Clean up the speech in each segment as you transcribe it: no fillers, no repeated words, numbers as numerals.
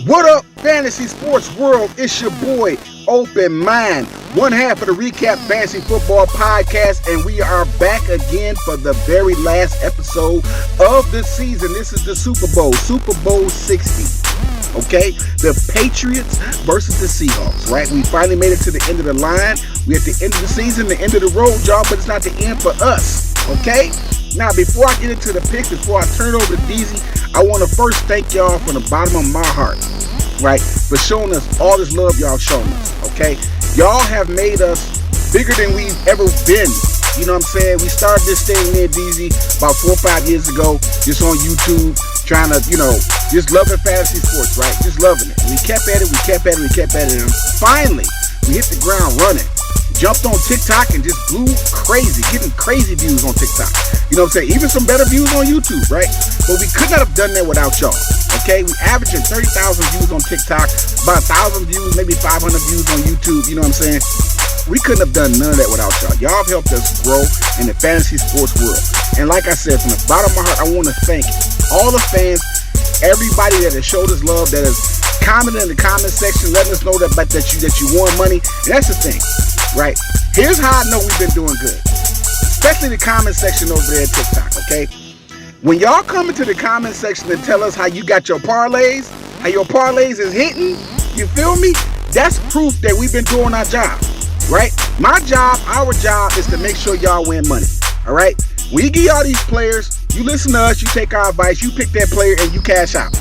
What up, fantasy sports world? It's your boy, Open Mind, one half of the ReCapp Fantasy Football Podcast, and we are back again for the very last episode of the season. This is the Super Bowl 60. Okay, the Patriots versus the Seahawks, right? We finally made it to the end of the line. We're at the end of the season, the end of the road, y'all, but it's not the end for us, okay? Now, before I get into the picks, before I turn it over to DZ, I want to first thank y'all from the bottom of my heart, right, for showing us all this love y'all showing us, okay? Y'all have made us bigger than we've ever been. You know what I'm saying? We started this thing, me and DZ, about 4 or 5 years ago, just on YouTube, trying to, just loving fantasy sports, right? Just loving it. We kept at it, and finally, we hit the ground running. Jumped on TikTok and just blew crazy, getting crazy views on TikTok. You know what I'm saying? Even some better views on YouTube, right? But we could not have done that without y'all, okay? We averaging 30,000 views on TikTok, about 1,000 views, maybe 500 views on YouTube, you know what I'm saying? We couldn't have done none of that without y'all. Y'all have helped us grow in the fantasy sports world. And like I said, from the bottom of my heart, I want to thank all the fans, everybody that has showed us love, that has commented in the comment section, letting us know that you won money. And that's the thing, right? Here's how I know we've been doing good, especially the comment section over there at TikTok, okay? When y'all come into the comment section and tell us how you got your parlays, how your parlays is hitting, you feel me? That's proof that we've been doing our job, right? My job, our job is to make sure y'all win money, all right? We give y'all these players, you listen to us, you take our advice, you pick that player, and you cash out.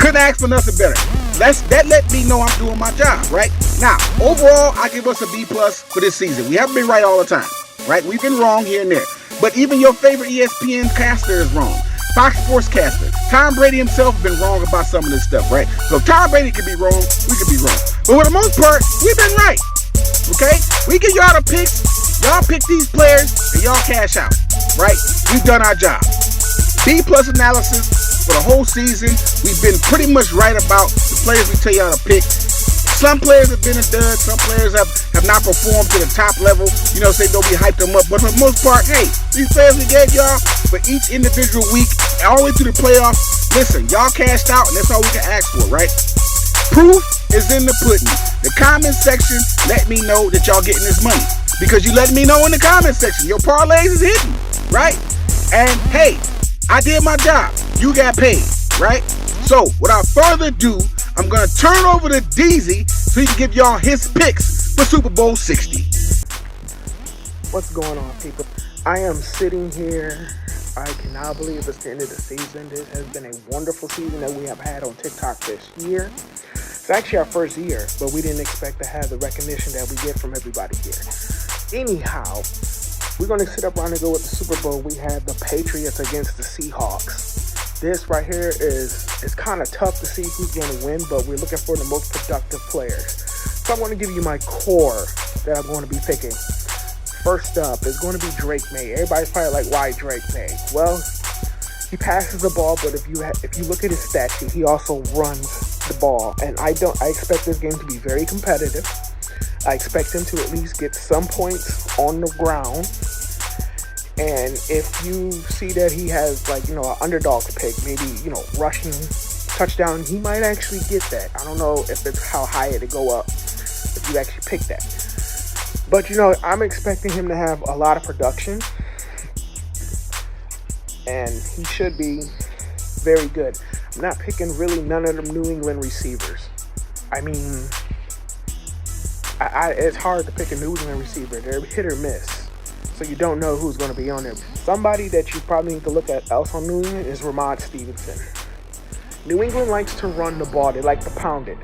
Couldn't ask for nothing better. That let me know I'm doing my job, right? Now, overall, I give us a B+ for this season. We haven't been right all the time, right? We've been wrong here and there. But even your favorite ESPN caster is wrong. Fox Sports caster. Tom Brady himself has been wrong about some of this stuff, right? So if Tom Brady could be wrong, we could be wrong. But for the most part, we've been right, okay? We give y'all the picks. Y'all pick these players, and y'all cash out, right? We've done our job. B+ analysis for the whole season. We've been pretty much right about the players we tell y'all to pick. Some players have been a dud. Some players have not performed to the top level. You know, say don't be hyped them up. But for the most part, hey, these players we gave y'all for each individual week, all the way through the playoffs, listen, y'all cashed out, and that's all we can ask for, right? Proof is in the pudding. The comment section let me know that y'all getting this money, because you letting me know in the comment section your parlays is hitting, right? And hey, I did my job. You got paid, right? So, without further ado, I'm going to turn over to DZ so he can give y'all his picks for Super Bowl 60. What's going on, people? I am sitting here. I cannot believe it's the end of the season. This has been a wonderful season that we have had on TikTok this year. It's actually our first year, but we didn't expect to have the recognition that we get from everybody here. Anyhow, we're going to sit up around and go with the Super Bowl. We have the Patriots against the Seahawks. This right here it's kind of tough to see who's going to win, but we're looking for the most productive players. So I'm going to give you my core that I'm going to be picking. First up is going to be Drake May. Everybody's probably like, why Drake May? Well, he passes the ball, but if you look at his stat sheet, he also runs the ball. And I expect this game to be very competitive. I expect him to at least get some points on the ground. And if you see that he has, an underdog pick, maybe, rushing touchdown, he might actually get that. I don't know if it's how high it'll go up if you actually pick that. But, I'm expecting him to have a lot of production. And he should be very good. I'm not picking really none of them New England receivers. I mean, it's hard to pick a New England receiver. They're hit or miss. So you don't know who's going to be on there. Somebody that you probably need to look at else on New England is Ramon Stevenson. New England likes to run the ball. They like to pound it.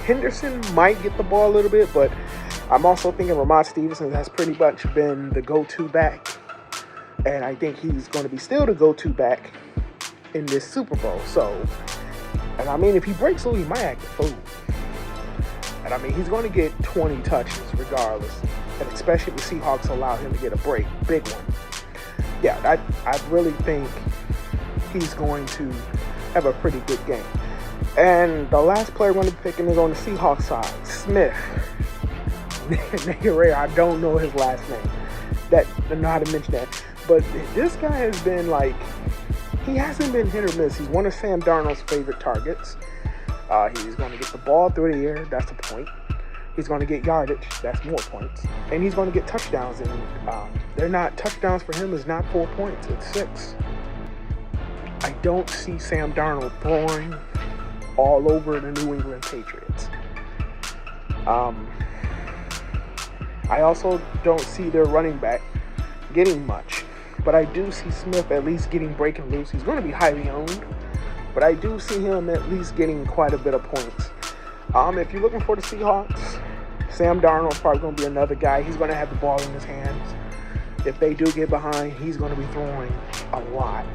Henderson might get the ball a little bit, but I'm also thinking Ramon Stevenson has pretty much been the go-to back. And I think he's going to be still the go-to back in this Super Bowl. So, and I mean, if he breaks loose, he might act a fool. And I mean, he's going to get 20 touches regardless. And especially if the Seahawks allow him to get a break. Big one. Yeah, I really think he's going to have a pretty good game. And the last player I'm going to be picking is on the Seahawks side. Smith. I don't know his last name. I don't know how to mention that. But this guy has been he hasn't been hit or miss. He's one of Sam Darnold's favorite targets. He's going to get the ball through the air. That's the point. He's going to get yardage. That's more points. And he's going to get touchdowns. And they're not touchdowns for him is not 4 points. It's 6. I don't see Sam Darnold throwing all over the New England Patriots. I also don't see their running back getting much. But I do see Smith at least breaking loose. He's going to be highly owned. But I do see him at least getting quite a bit of points. If you're looking for the Seahawks, Sam Darnold's probably going to be another guy. He's going to have the ball in his hands. If they do get behind, he's going to be throwing a lot.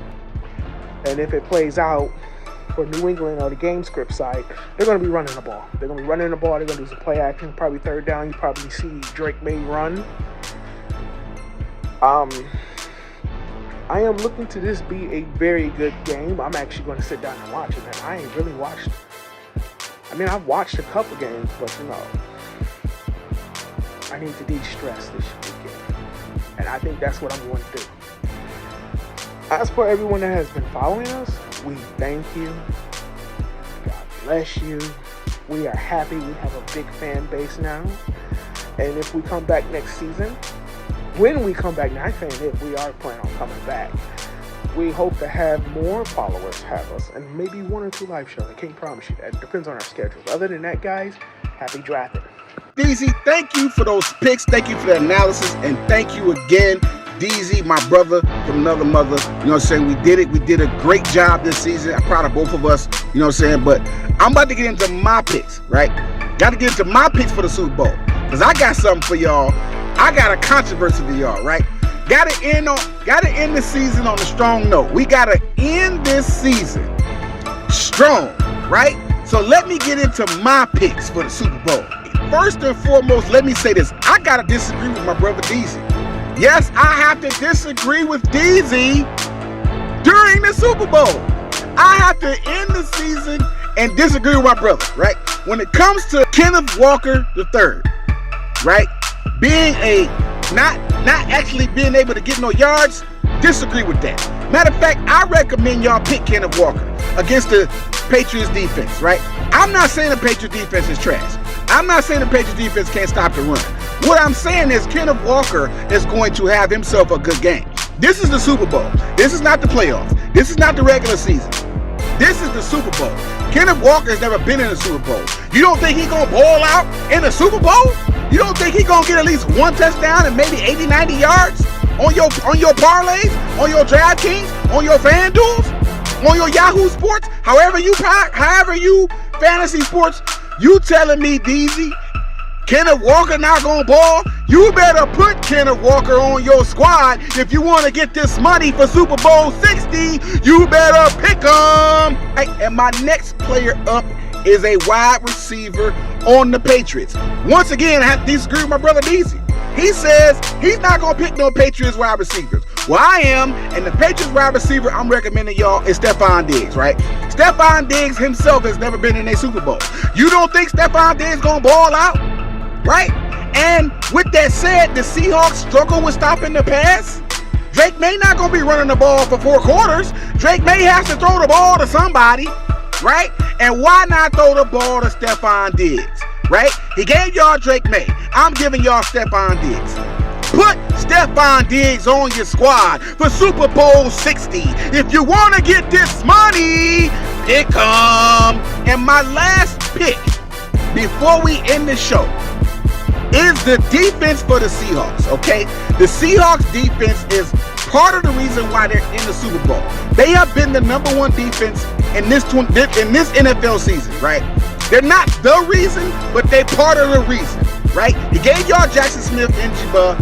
And if it plays out for New England or the game script side, they're going to be running the ball. They're going to be running the ball. They're going to do some play action. Probably third down. You probably see Drake May run. I am looking to this be a very good game. I'm actually going to sit down and watch it. And I ain't really watched. I've watched a couple games, but I need to de-stress this weekend. And I think that's what I'm going to do. As for everyone that has been following us, we thank you. God bless you. We are happy we have a big fan base now. And if we come back next season, when we come back, now I'm saying if we are planning on coming back, we hope to have more followers have us and maybe 1 or 2 live shows. I can't promise you that. It depends on our schedules. Other than that, guys, happy drafting. DZ, thank you for those picks. Thank you for the analysis. And thank you again, DZ, my brother from another mother. You know what I'm saying? We did it. We did a great job this season. I'm proud of both of us. You know what I'm saying? But I'm about to get into my picks, right? Got to get into my picks for the Super Bowl. Because I got something for y'all. I got a controversy for y'all, right? Gotta end the season on a strong note. We gotta end this season strong, right? So let me get into my picks for the Super Bowl. First and foremost, let me say this. I gotta disagree with my brother DZ. Yes, I have to disagree with DZ during the Super Bowl. I have to end the season and disagree with my brother, right? When it comes to Kenneth Walker III, right? Being not actually being able to get no yards, disagree with that. Matter of fact, I recommend y'all pick Kenneth Walker against the Patriots defense, right? I'm not saying the Patriots defense is trash. I'm not saying the Patriots defense can't stop the run. What I'm saying is Kenneth Walker is going to have himself a good game. This is the Super Bowl. This is not the playoffs. This is not the regular season. This is the Super Bowl. Kenneth Walker has never been in the Super Bowl. You don't think he's going to ball out in the Super Bowl? You don't think he's going to get at least 1 touchdown and maybe 80, 90 yards on your parlays, on your DraftKings, on your FanDuels, on your Yahoo Sports, however you fantasy sports, you telling me, DZ, Kenneth Walker not going to ball? You better put Kenneth Walker on your squad if you want to get this money for Super Bowl 60. You better pick him. Hey, and my next player up is a wide receiver on the Patriots. Once again, I have to disagree with my brother DZ. He says he's not going to pick no Patriots wide receivers. Well, I am, and the Patriots wide receiver I'm recommending y'all is Stephon Diggs, right? Stephon Diggs himself has never been in a Super Bowl. You don't think Stephon Diggs going to ball out? Right? And with that said, the Seahawks struggle with stopping the pass. Drake May not going to be running the ball for 4 quarters. Drake May has to throw the ball to somebody, right? And why not throw the ball to Stephon Diggs, right? He gave y'all Drake May. I'm giving y'all Stephon Diggs. Put Stephon Diggs on your squad for Super Bowl 60. If you want to get this money, pick him. And my last pick before we end the show is the defense for the Seahawks, okay? The Seahawks defense is part of the reason why they're in the Super Bowl. They have been the number 1 defense in this NFL season, right? They're not the reason, but they're part of the reason, right? He gave y'all Jackson Smith and Jabba.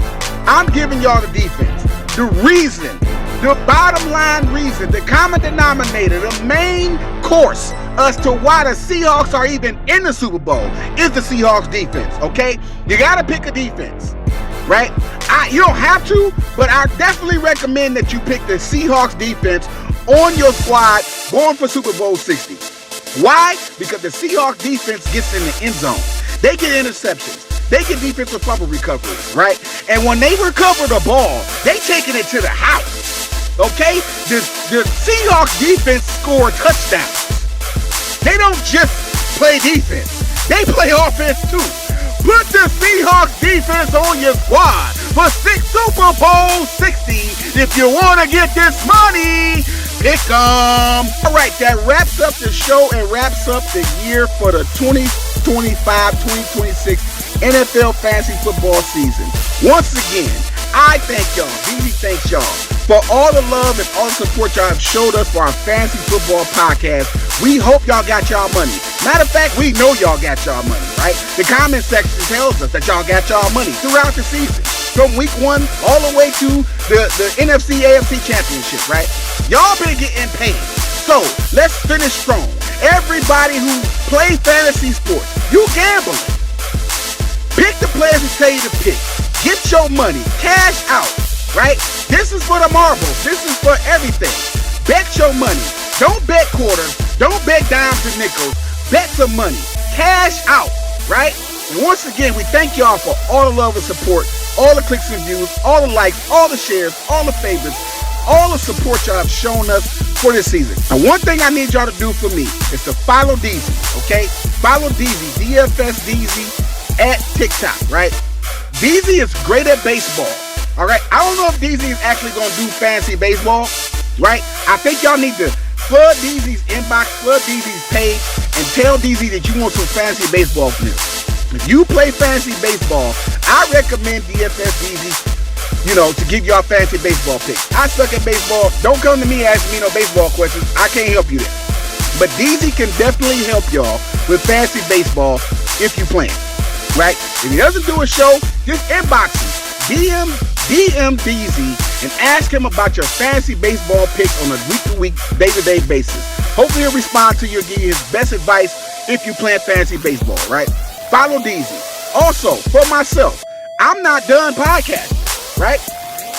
I'm giving y'all the defense. The reason, the bottom line reason, the common denominator, the main course as to why the Seahawks are even in the Super Bowl is the Seahawks defense, okay? You got to pick a defense, right? You don't have to, but I definitely recommend that you pick the Seahawks defense on your squad going for Super Bowl 60. Why? Because the Seahawks defense gets in the end zone. They get interceptions. They get defensive fumble recoveries, right? And when they recover the ball, they taking it to the house. Okay? The Seahawks defense score touchdowns. They don't just play defense. They play offense too. Put the Seahawks defense on your squad for Super Bowl 60. If you want to get this money, pick 'em. All right, that wraps up the show and wraps up the year for the 2025-2026 NFL Fantasy Football season. Once again, I thank y'all. BB thanks y'all for all the love and all the support y'all have showed us for our Fantasy Football podcast. We hope y'all got y'all money. Matter of fact, we know y'all got y'all money, right? The comment section tells us that y'all got y'all money throughout the season. From week 1 all the way to the NFC AFC championship, right? Y'all been getting paid. So let's finish strong. Everybody who plays fantasy sports, you gambling. Pick the players who tell you to pick. Get your money. Cash out, right? This is for the marbles. This is for everything. Bet your money. Don't bet quarters. Don't bet dimes and nickels. Bet some money. Cash out, right? And once again, we thank y'all for all the love and support, all the clicks and views, all the likes, all the shares, all the favorites, all the support y'all have shown us for this season. And one thing I need y'all to do for me is to follow DZ, okay? Follow DZ, DFS DZ at TikTok, right? DZ is great at baseball, all right? I don't know if DZ is actually going to do fantasy baseball, right? I think y'all need to flood DZ's inbox, flood DZ's page, and tell DZ that you want some fantasy baseball from him. If you play fantasy baseball, I recommend DFS DZ, to give y'all fantasy baseball picks. I suck at baseball. Don't come to me asking me no baseball questions. I can't help you there. But DZ can definitely help y'all with fantasy baseball if you plan, right? If he doesn't do a show, just inbox him. DM DZ and ask him about your fantasy baseball picks on a week-to-week, day-to-day basis. Hopefully he'll respond to you and give you his best advice if you plan fantasy baseball, right? Follow DZ. Also, for myself, I'm not done podcasting, right?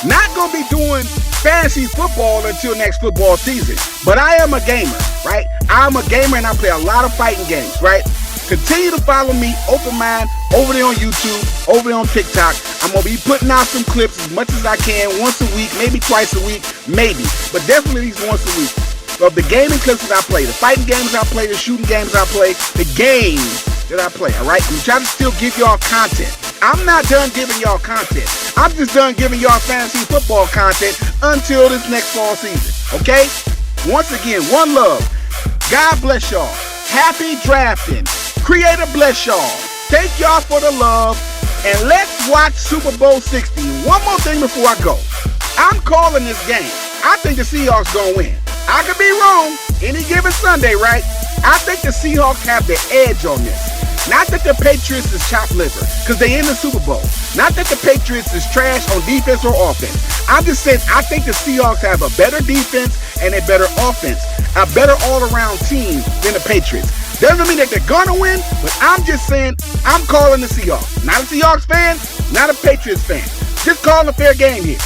Not going to be doing fantasy football until next football season, but I am a gamer, right? I'm a gamer and I play a lot of fighting games, right? Continue to follow me, Open Mind, over there on YouTube, over there on TikTok. I'm going to be putting out some clips as much as I can, once a week, maybe twice a week, maybe, but definitely at least once a week, of the gaming clips that I play, the fighting games I play, the shooting games I play, the games that I play, all right? I'm trying to still give y'all content. I'm not done giving y'all content. I'm just done giving y'all fantasy football content until this next fall season, okay? Once again, one love. God bless y'all. Happy drafting. Creator bless y'all. Thank y'all for the love. And let's watch Super Bowl 60. One more thing before I go. I'm calling this game. I think the Seahawks gonna win. I could be wrong. Any given Sunday, right? I think the Seahawks have the edge on this. Not that the Patriots is chopped liver, because they in the Super Bowl. Not that the Patriots is trash on defense or offense. I'm just saying I think the Seahawks have a better defense and a better offense, a better all-around team than the Patriots. Doesn't mean that they're gonna win, but I'm just saying I'm calling the Seahawks. Not a Seahawks fan, not a Patriots fan. Just calling a fair game here.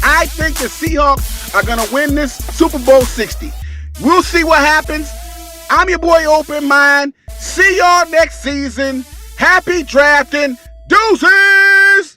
I think the Seahawks are gonna win this Super Bowl 60. We'll see what happens. I'm your boy Open Mind. See y'all next season. Happy drafting. Deuces!